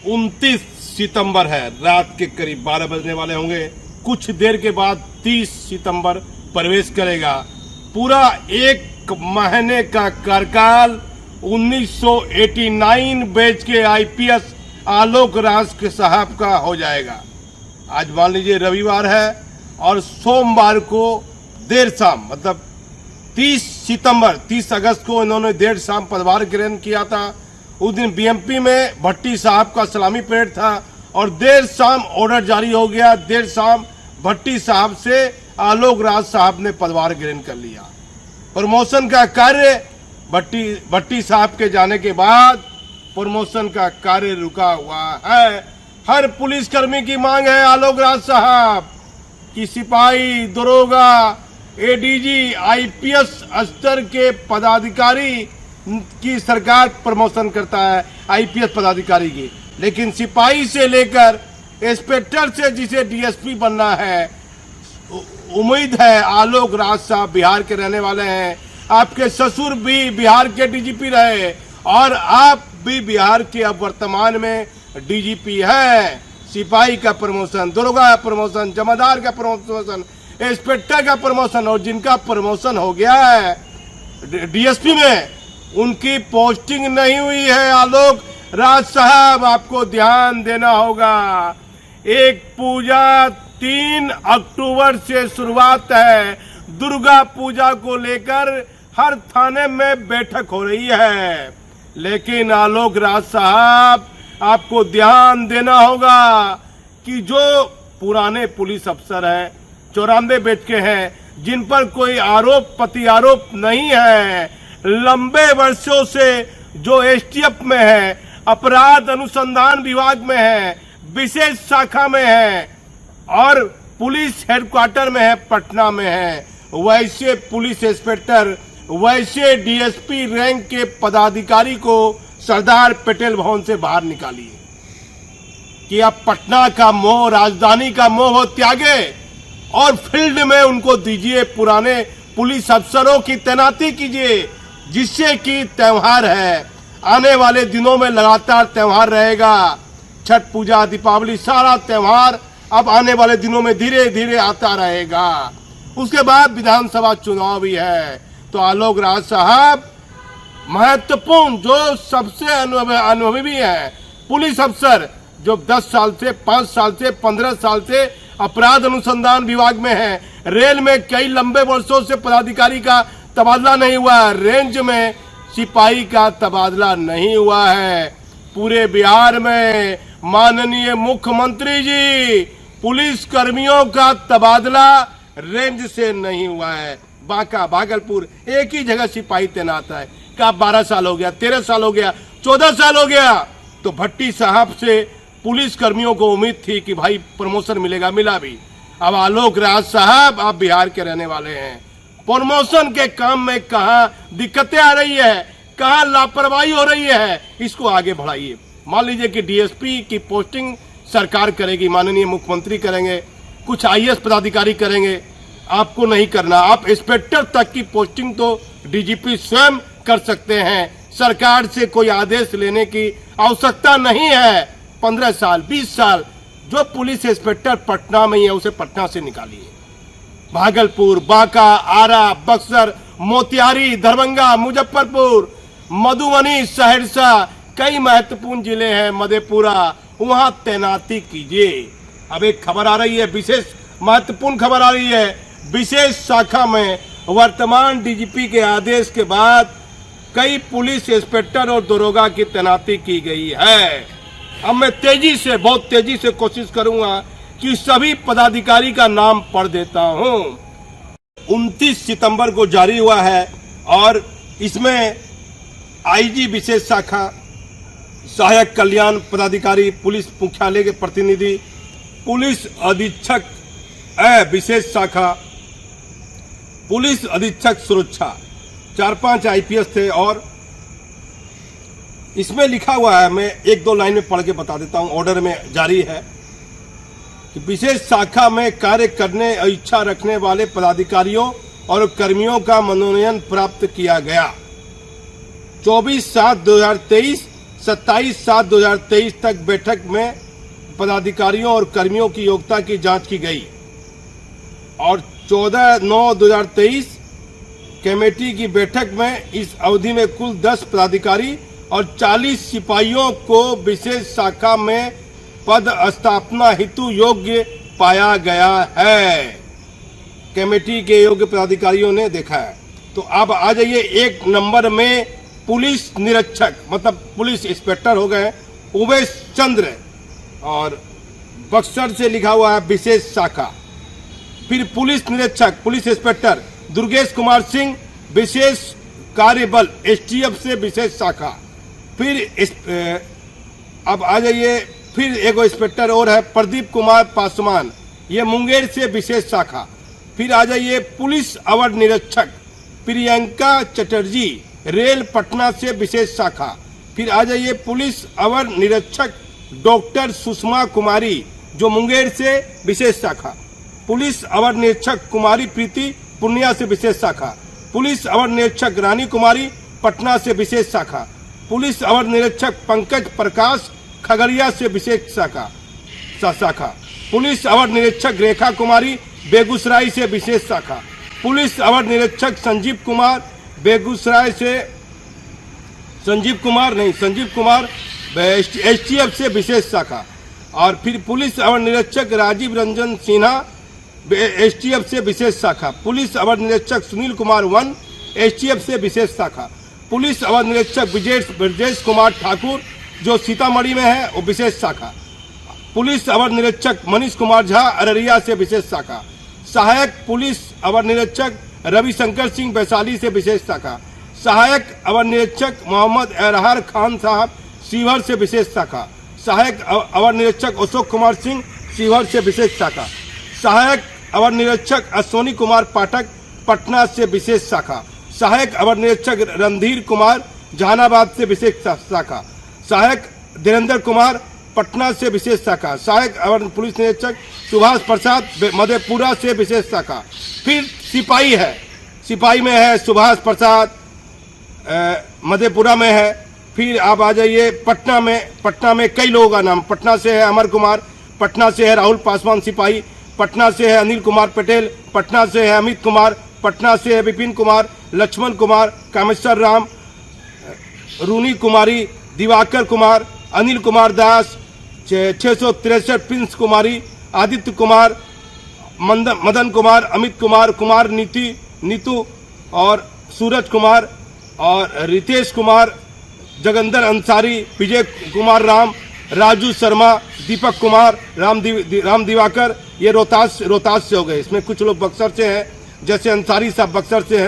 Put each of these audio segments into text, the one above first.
29 सितंबर है, रात के करीब 12 बजने वाले होंगे। कुछ देर के बाद 30 सितंबर प्रवेश करेगा। पूरा एक महीने का कार्यकाल 1989 बैच के आईपीएस आलोक राज के साहब का हो जाएगा। आज मान लीजिए रविवार है और सोमवार को देर शाम मतलब 30 अगस्त को इन्होंने देर शाम पदभार ग्रहण किया था। उस दिन बीएमपी में भट्टी साहब का सलामी परेड था और देर शाम ऑर्डर जारी हो गया। देर शाम भट्टी साहब से आलोक राज साहब ने पदभार ग्रहण कर लिया। प्रमोशन का कार्य भट्टी साहब के जाने के बाद प्रमोशन का कार्य रुका हुआ है। हर पुलिसकर्मी की मांग है आलोक राज साहब कि सिपाही, दरोगा, एडीजी, आईपीएस स्तर के पदाधिकारी की सरकार प्रमोशन करता है आईपीएस पदाधिकारी की, लेकिन सिपाही से लेकर इंस्पेक्टर से जिसे डीएसपी बनना है, उम्मीद है आलोक राज साहब बिहार के रहने वाले हैं। आपके ससुर भी बिहार के डीजीपी रहे और आप भी बिहार के अब वर्तमान में डीजीपी है। सिपाही का प्रमोशन, दरोगा का प्रमोशन, जमादार का प्रमोशन, इंस्पेक्टर का प्रमोशन, और जिनका प्रमोशन हो गया है डीएसपी में, उनकी पोस्टिंग नहीं हुई है। आलोक राज साहब, आपको ध्यान देना होगा। एक पूजा 3 अक्टूबर से शुरुआत है। दुर्गा पूजा को लेकर हर थाने में बैठक हो रही है, लेकिन आलोक राज साहब आपको ध्यान देना होगा कि जो पुराने पुलिस अफसर हैं, 94 बैच के हैं, जिन पर कोई आरोप प्रत्यारोप नहीं है, लंबे वर्षों से जो एसटीएफ में है, अपराध अनुसंधान विभाग में है, विशेष शाखा में है और पुलिस हेडक्वार्टर में है, पटना में है, वैसे पुलिस इंस्पेक्टर, वैसे डीएसपी रैंक के पदाधिकारी को सरदार पटेल भवन से बाहर निकालिए कि अब पटना का मोह, राजधानी का मोह त्यागे और फील्ड में उनको दीजिए। पुराने पुलिस अफसरों की तैनाती कीजिए, जिससे कि त्योहार है, आने वाले दिनों में लगातार त्योहार रहेगा। छठ पूजा, दीपावली, सारा त्योहार अब आने वाले दिनों में धीरे धीरे आता रहेगा। उसके बाद विधानसभा चुनाव भी है। तो आलोक राज साहब महत्वपूर्ण, जो सबसे अनुभवी भी है पुलिस अफसर, जो 10 साल से, 5 साल से, 15 साल से अपराध अनुसंधान विभाग में है, रेल में कई लंबे वर्षों से पदाधिकारी का तबादला नहीं हुआ है, रेंज में सिपाही का तबादला नहीं हुआ है। पूरे बिहार में माननीय मुख्यमंत्री जी, पुलिस कर्मियों का तबादला रेंज से नहीं हुआ है। बांका, भागलपुर, एक ही जगह सिपाही तैनात है। का 12 साल हो गया, 13 साल हो गया, 14 साल हो गया। तो भट्टी साहब से पुलिस कर्मियों को उम्मीद थी कि भाई प्रमोशन मिलेगा, मिला भी। अब आलोक राज साहब, आप बिहार के रहने वाले हैं, प्रमोशन के काम में कहाँ दिक्कतें आ रही है, कहाँ लापरवाही हो रही है, इसको आगे बढ़ाइए। मान लीजिए कि डीएसपी की पोस्टिंग सरकार करेगी, माननीय मुख्यमंत्री करेंगे, कुछ आईएएस पदाधिकारी करेंगे, आपको नहीं करना। आप इंस्पेक्टर तक की पोस्टिंग तो डीजीपी स्वयं कर सकते हैं, सरकार से कोई आदेश लेने की आवश्यकता नहीं है। 15 साल, 20 साल जो पुलिस इंस्पेक्टर पटना में ही है, उसे पटना से निकालिए। भागलपुर, बांका, आरा, बक्सर, मोतिहारी, दरभंगा, मुजफ्फरपुर, मधुबनी, सहरसा, कई महत्वपूर्ण जिले हैं, मधेपुरा, वहां तैनाती कीजिए। अब एक खबर आ रही है, विशेष महत्वपूर्ण खबर आ रही है, विशेष शाखा में वर्तमान डीजीपी के आदेश के बाद कई पुलिस इंस्पेक्टर और दरोगा की तैनाती की गई है। अब मैं बहुत तेजी से कोशिश करूंगा कि सभी पदाधिकारी का नाम पढ़ देता हूं। 29 सितंबर को जारी हुआ है और इसमें आईजी विशेष शाखा, सहायक कल्याण पदाधिकारी, पुलिस मुख्यालय के प्रतिनिधि, पुलिस अधीक्षक विशेष शाखा, पुलिस अधीक्षक सुरक्षा, 4-5 आईपीएस थे। और इसमें लिखा हुआ है, मैं 1-2 लाइन में पढ़ के बता देता हूं, ऑर्डर में जारी है कि विशेष शाखा में कार्य करने इच्छा रखने वाले पदाधिकारियों और कर्मियों का मनोनयन प्राप्त किया गया। 24/7/2023 27/7/2023 तक बैठक में पदाधिकारियों और कर्मियों की योग्यता की जांच की गई और 14/9/2023 कमेटी की बैठक में इस अवधि में कुल 10 पदाधिकारी और 40 सिपाहियों को विशेष शाखा में पद स्थापना हेतु योग्य पाया गया है। कमेटी के योग्य पदाधिकारियों ने देखा है। तो अब आ जाइए 1 नंबर में पुलिस निरीक्षक मतलब पुलिस इंस्पेक्टर हो गए उमेश चंद्र और बक्सर से लिखा हुआ है विशेष शाखा। फिर पुलिस निरीक्षक पुलिस इंस्पेक्टर दुर्गेश कुमार सिंह विशेष कार्य बल एसटीएफ से विशेष शाखा। फिर अब आ जाइए फिर एक इंस्पेक्टर और है प्रदीप कुमार पासवान, ये मुंगेर से विशेष शाखा। फिर आ जाइए पुलिस अवर निरीक्षक प्रियंका चटर्जी रेल पटना से विशेष शाखा। फिर आ जाइए पुलिस अवर निरीक्षक डॉक्टर सुषमा कुमारी जो मुंगेर से विशेष शाखा। पुलिस अवर निरीक्षक कुमारी प्रीति पूर्णिया से विशेष शाखा। पुलिस अवर निरीक्षक रानी कुमारी पटना से विशेष शाखा। पुलिस अवर निरीक्षक पंकज प्रकाश खगड़िया से विशेष शाखा। पुलिस अवर निरीक्षक रेखा कुमारी बेगूसराय से विशेष शाखा। पुलिस अवर निरीक्षक संजीव कुमार एसटीएफ से विशेष शाखा। और फिर पुलिस अवर निरीक्षक राजीव रंजन सिन्हा एसटीएफ से विशेष शाखा। पुलिस अवर निरीक्षक सुनील कुमार वन एसटीएफ से विशेष शाखा। पुलिस अवर निरीक्षक ब्रजेश कुमार ठाकुर जो सीतामढ़ी में है वो विशेष शाखा। पुलिस अवर निरीक्षक मनीष कुमार झा अररिया से विशेष शाखा। सहायक पुलिस अवर निरीक्षक रविशंकर सिंह वैशाली से विशेष शाखा। सहायक अवर निरीक्षक मोहम्मद एरहार खान साहब शिवहर से विशेष शाखा। सहायक अवर निरीक्षक अशोक कुमार सिंह शिवहर से विशेष शाखा। सहायक अवर निरीक्षक अश्वनी कुमार पाठक पटना से विशेष शाखा। सहायक अवर निरीक्षक रणधीर कुमार जहानाबाद से विशेष शाखा। सहायक धीरेन्द्र कुमार पटना से विशेष शाखा। सहायक अवर पुलिस निरीक्षक सुभाष प्रसाद मधेपुरा से विशेष शाखा। फिर सिपाही है, सिपाही में है सुभाष प्रसाद मधेपुरा में है। फिर आप आ जाइए पटना में कई लोगों का नाम, पटना से है अमर कुमार, पटना से है राहुल पासवान सिपाही, पटना से है अनिल कुमार पटेल, पटना से है अमित कुमार, पटना से है विपिन कुमार, लक्ष्मण कुमार, कामेश्वर राम, रूनी कुमारी, दिवाकर कुमार, अनिल कुमार दास, 663 प्रिंस कुमारी, आदित्य कुमार, मदन कुमार, अमित कुमार, कुमार नीतू और सूरज कुमार और रितेश कुमार, जगंदर अंसारी, विजय कुमार राम, राजू शर्मा, दीपक कुमार, राम दिवाकर, ये रोहतास से हो गए। इसमें कुछ लोग बक्सर से हैं, जैसे अंसारी साहब बक्सर से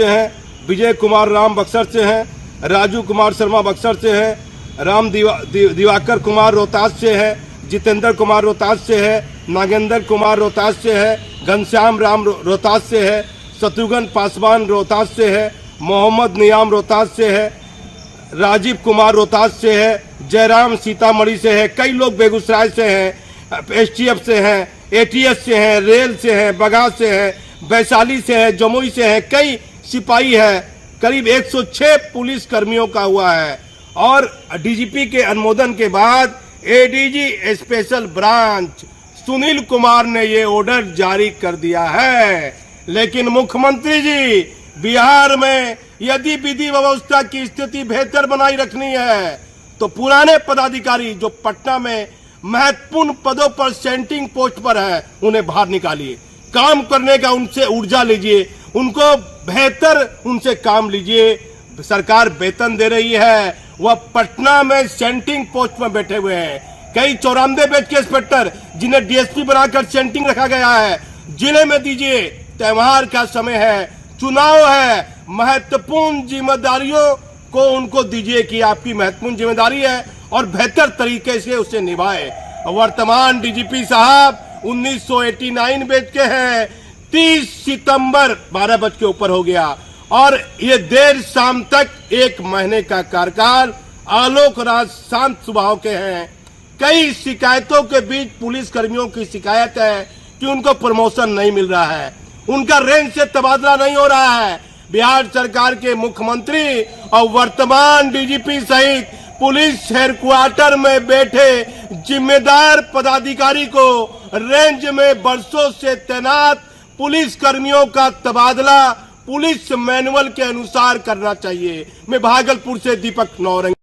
हैं, विजय कुमार राम बक्सर से हैं, राजू कुमार शर्मा बक्सर से हैं, राम दिवाकर कुमार रोहतास से है, जितेंद्र कुमार रोहतास से है, नागेंद्र कुमार रोहतास से है, घनश्याम राम रोहतास से है, शत्रुघ्न पासवान रोहतास से है, मोहम्मद नियाम रोहतास से है, राजीव कुमार रोहतास से है, जयराम सीतामढ़ी से है, कई लोग बेगूसराय से हैं, एसटीएफ से हैं, एटीएस से हैं, रेल से हैं, बगहा से हैं, वैशाली से है, जमुई से है, कई सिपाही है। करीब 106 पुलिस कर्मियों का हुआ है। और डीजीपी के अनुमोदन के बाद ADG special branch Sunil Kumar ने ये ऑर्डर जारी कर दिया है। लेकिन मुख्यमंत्री जी, बिहार में यदि विधि व्यवस्था की स्थिति बेहतर बनाई रखनी है तो पुराने पदाधिकारी जो पटना में महत्वपूर्ण पदों पर सेंटिंग पोस्ट पर है उन्हें बाहर निकालिए, काम करने का उनसे ऊर्जा लीजिए, उनको बेहतर उनसे काम लीजिए। सरकार वेतन दे रही है, वह पटना में सेंटिंग पोस्ट में बैठे हुए हैं। कई 94 बेच के इंस्पेक्टर जिन्हें डीएसपी बनाकर सेंटिंग रखा गया है, जिले में दीजिए। त्योहार का समय है, चुनाव है, महत्वपूर्ण जिम्मेदारियों को उनको दीजिए कि आपकी महत्वपूर्ण जिम्मेदारी है और बेहतर तरीके से उसे निभाए। वर्तमान डीजीपी साहब 1989 बैच के हैं, 30 सितंबर 12 बज के ऊपर हो गया और ये देर शाम तक 1 महीने का कार्यकाल। आलोक राज शांत स्वभाव के हैं। कई शिकायतों के बीच पुलिस कर्मियों की शिकायत है कि उनको प्रमोशन नहीं मिल रहा है, उनका रैंक से तबादला नहीं हो रहा है, बिहार सरकार के मुख्यमंत्री और वर्तमान डीजीपी सहित पुलिस हेडक्वार्टर में बैठे जिम्मेदार पदाधिकारी को रेंज में बरसों से तैनात पुलिस कर्मियों का तबादला पुलिस मैनुअल के अनुसार करना चाहिए। मैं भागलपुर से दीपक नौरंगी।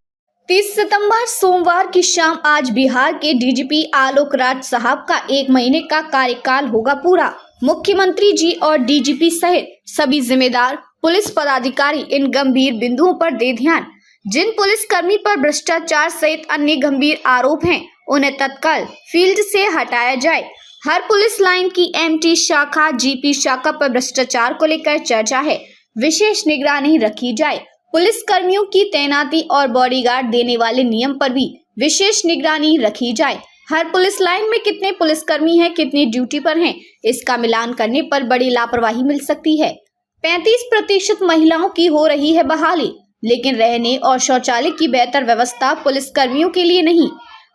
30 सितंबर सोमवार की शाम आज बिहार के डीजीपी आलोक राज साहब का 1 महीने का कार्यकाल होगा पूरा। मुख्यमंत्री जी और डीजीपी सहित सभी जिम्मेदार पुलिस पदाधिकारी इन गंभीर बिंदुओं पर दे ध्यान। जिन पुलिस कर्मी पर भ्रष्टाचार सहित अन्य गंभीर आरोप हैं, उन्हें तत्काल फील्ड से हटाया जाए। हर पुलिस लाइन की एमटी शाखा, जीपी शाखा पर भ्रष्टाचार को लेकर चर्चा है, विशेष निगरानी रखी जाए। पुलिस कर्मियों की तैनाती और बॉडीगार्ड देने वाले नियम पर भी विशेष निगरानी रखी जाए। हर पुलिस लाइन में कितने पुलिसकर्मी हैं, कितनी ड्यूटी पर हैं, इसका मिलान करने पर बड़ी लापरवाही मिल सकती है। 35% महिलाओं की हो रही है बहाली, लेकिन रहने और शौचालय की बेहतर व्यवस्था पुलिस कर्मियों के लिए नहीं।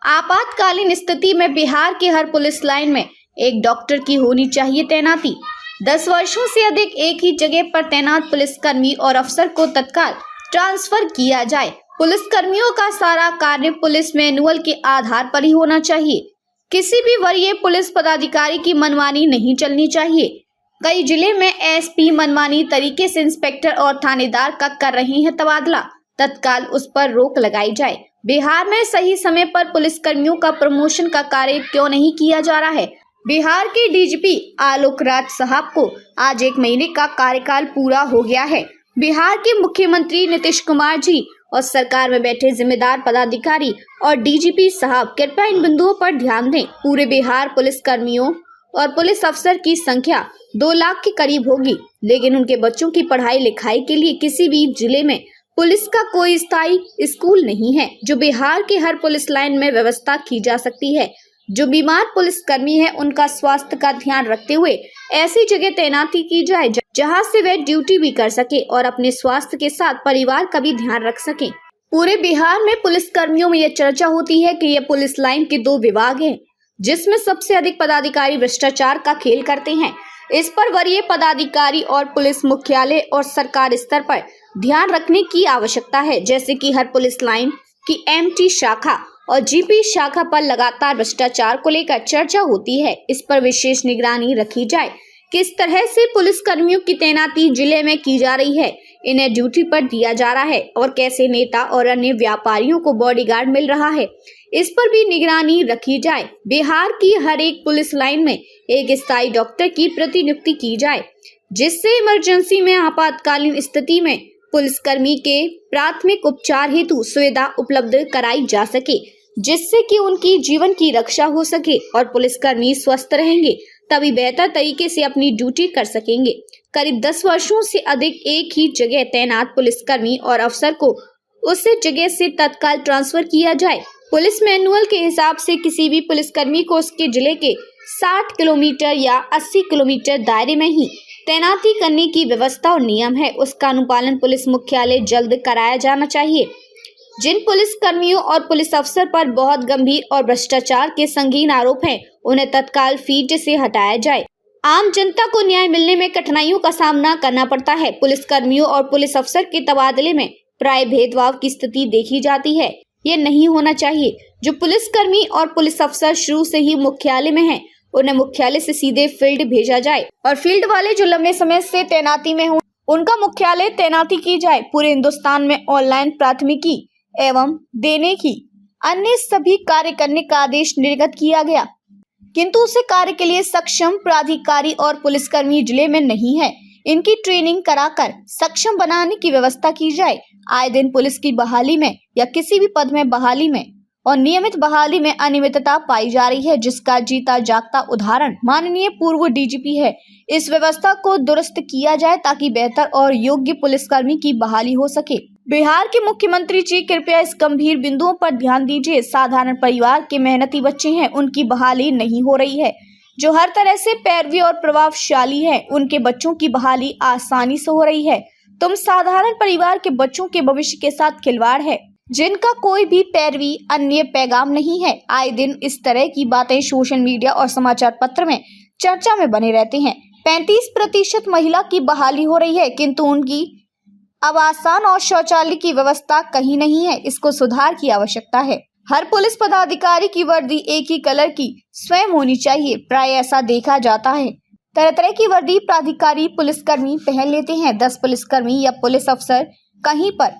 आपातकालीन स्थिति में बिहार के हर पुलिस लाइन में एक डॉक्टर की होनी चाहिए तैनाती। 10 वर्षों से अधिक एक ही जगह पर तैनात पुलिसकर्मी और अफसर को तत्काल ट्रांसफर किया जाए। पुलिस कर्मियों का सारा कार्य पुलिस मैनुअल के आधार पर ही होना चाहिए। किसी भी वरीय पुलिस पदाधिकारी की मनमानी नहीं चलनी चाहिए। कई जिले में एसपी मनमानी तरीके से इंस्पेक्टर और थानेदार का कर रहे हैं तबादला, तत्काल उस पर रोक लगाई जाए। बिहार में सही समय पर पुलिस कर्मियों का प्रमोशन का कार्य क्यों नहीं किया जा रहा है? बिहार के डीजीपी आलोक राज साहब को आज 1 महीने का कार्यकाल पूरा हो गया है। बिहार के मुख्यमंत्री नीतीश कुमार जी और सरकार में बैठे जिम्मेदार पदाधिकारी और डीजीपी साहब कृपया इन बिंदुओं पर ध्यान दें। पूरे बिहार पुलिस कर्मियों और पुलिस अफसर की संख्या 2 लाख के करीब होगी, लेकिन उनके बच्चों की पढ़ाई लिखाई के लिए किसी भी जिले में पुलिस का कोई स्थायी स्कूल नहीं है, जो बिहार के हर पुलिस लाइन में व्यवस्था की जा सकती है। जो बीमार पुलिस कर्मी है, उनका स्वास्थ्य का ध्यान रखते हुए ऐसी जगह तैनाती की जाए जहां से वे ड्यूटी भी कर सके और अपने स्वास्थ्य के साथ परिवार का भी ध्यान रख सके। पूरे बिहार में पुलिस कर्मियों में यह चर्चा होती है कि ये पुलिस लाइन के 2 विभाग हैं, जिसमें सबसे अधिक पदाधिकारी भ्रष्टाचार का खेल करते हैं। इस पर वरीय पदाधिकारी और पुलिस मुख्यालय और सरकार स्तर पर ध्यान रखने की आवश्यकता है, जैसे कि हर पुलिस लाइन की एमटी शाखा और जीपी शाखा पर लगातार भ्रष्टाचार को लेकर चर्चा होती है। इस पर विशेष निगरानी रखी जाए। किस तरह से पुलिस कर्मियों की तैनाती जिले में की जा रही है, इन्हें ड्यूटी पर दिया जा रहा है और कैसे नेता और अन्य व्यापारियों को बॉडीगार्ड मिल रहा है, इस पर भी निगरानी रखी जाए। बिहार की हर एक पुलिस लाइन में एक स्थायी डॉक्टर की प्रतिनियुक्ति की जाए, जिससे इमरजेंसी में आपातकालीन स्थिति में पुलिसकर्मी के प्राथमिक उपचार हेतु सुविधा उपलब्ध कराई जा सके, जिससे कि उनकी जीवन की रक्षा हो सके और पुलिसकर्मी स्वस्थ रहेंगे, तभी बेहतर तरीके से अपनी ड्यूटी कर सकेंगे। करीब 10 वर्षों से अधिक एक ही जगह तैनात पुलिसकर्मी और अफसर को उस जगह से तत्काल ट्रांसफर किया जाए। पुलिस मैनुअल के हिसाब से किसी भी पुलिसकर्मी को उसके जिले के 60 किलोमीटर या 80 किलोमीटर दायरे में ही तैनाती करने की व्यवस्था और नियम है, उसका अनुपालन पुलिस मुख्यालय जल्द कराया जाना चाहिए। जिन पुलिस कर्मियों और पुलिस अफसर पर बहुत गंभीर और भ्रष्टाचार के संगीन आरोप हैं, उन्हें तत्काल फील्ड से हटाया जाए। आम जनता को न्याय मिलने में कठिनाइयों का सामना करना पड़ता है। पुलिस कर्मियों और पुलिस अफसर के तबादले में प्राय भेदभाव की स्थिति देखी जाती है। ये नहीं होना चाहिए। जो पुलिसकर्मी और पुलिस अफसर शुरू से ही मुख्यालय में हैं, उन्हें मुख्यालय से सीधे फील्ड भेजा जाए और फील्ड वाले जो लंबे समय से तैनाती में हो, उनका मुख्यालय तैनाती की जाए। पूरे हिंदुस्तान में ऑनलाइन प्राथमिकी एवं देने की अन्य सभी कार्य करने का आदेश निर्गत किया गया, किंतु उसे कार्य के लिए सक्षम प्राधिकारी और पुलिसकर्मी जिले में नहीं है। इनकी ट्रेनिंग कराकर सक्षम बनाने की व्यवस्था की जाए। आए दिन पुलिस की बहाली में या किसी भी पद में बहाली में और नियमित बहाली में अनियमितता पाई जा रही है, जिसका जीता जागता उदाहरण माननीय पूर्व डीजीपी है। इस व्यवस्था को दुरुस्त किया जाए ताकि बेहतर और योग्य पुलिसकर्मी की बहाली हो सके। बिहार के मुख्यमंत्री जी कृपया इस गंभीर बिंदुओं पर ध्यान दीजिए। साधारण परिवार के मेहनती बच्चे हैं, उनकी बहाली नहीं हो रही है। जो हर तरह से पैरवी और प्रभावशाली है, उनके बच्चों की बहाली आसानी से हो रही है। तुम साधारण परिवार के बच्चों के भविष्य के साथ खिलवाड़ है, जिनका कोई भी पैरवी अन्य पैगाम नहीं है। आए दिन इस तरह की बातें सोशल मीडिया और समाचार पत्र में चर्चा में बने रहते हैं। 35% महिला की बहाली हो रही है, किंतु उनकी आवासन और शौचालय की व्यवस्था कहीं नहीं है। इसको सुधार की आवश्यकता है। हर पुलिस पदाधिकारी की वर्दी एक ही कलर की स्वयं होनी चाहिए। प्राय ऐसा देखा जाता है, तरह तरह की वर्दी प्राधिकारी पुलिसकर्मी पहन लेते हैं। 10 पुलिसकर्मी या पुलिस अफसर कहीं पर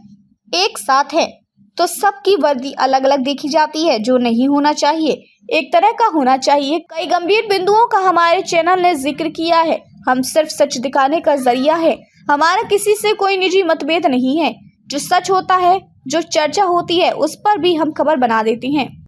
एक साथ है तो सबकी वर्दी अलग अलग देखी जाती है, जो नहीं होना चाहिए। एक तरह का होना चाहिए। कई गंभीर बिंदुओं का हमारे चैनल ने जिक्र किया है। हम सिर्फ सच दिखाने का जरिया है। हमारा किसी से कोई निजी मतभेद नहीं है। जो सच होता है, जो चर्चा होती है, उस पर भी हम खबर बना देते हैं।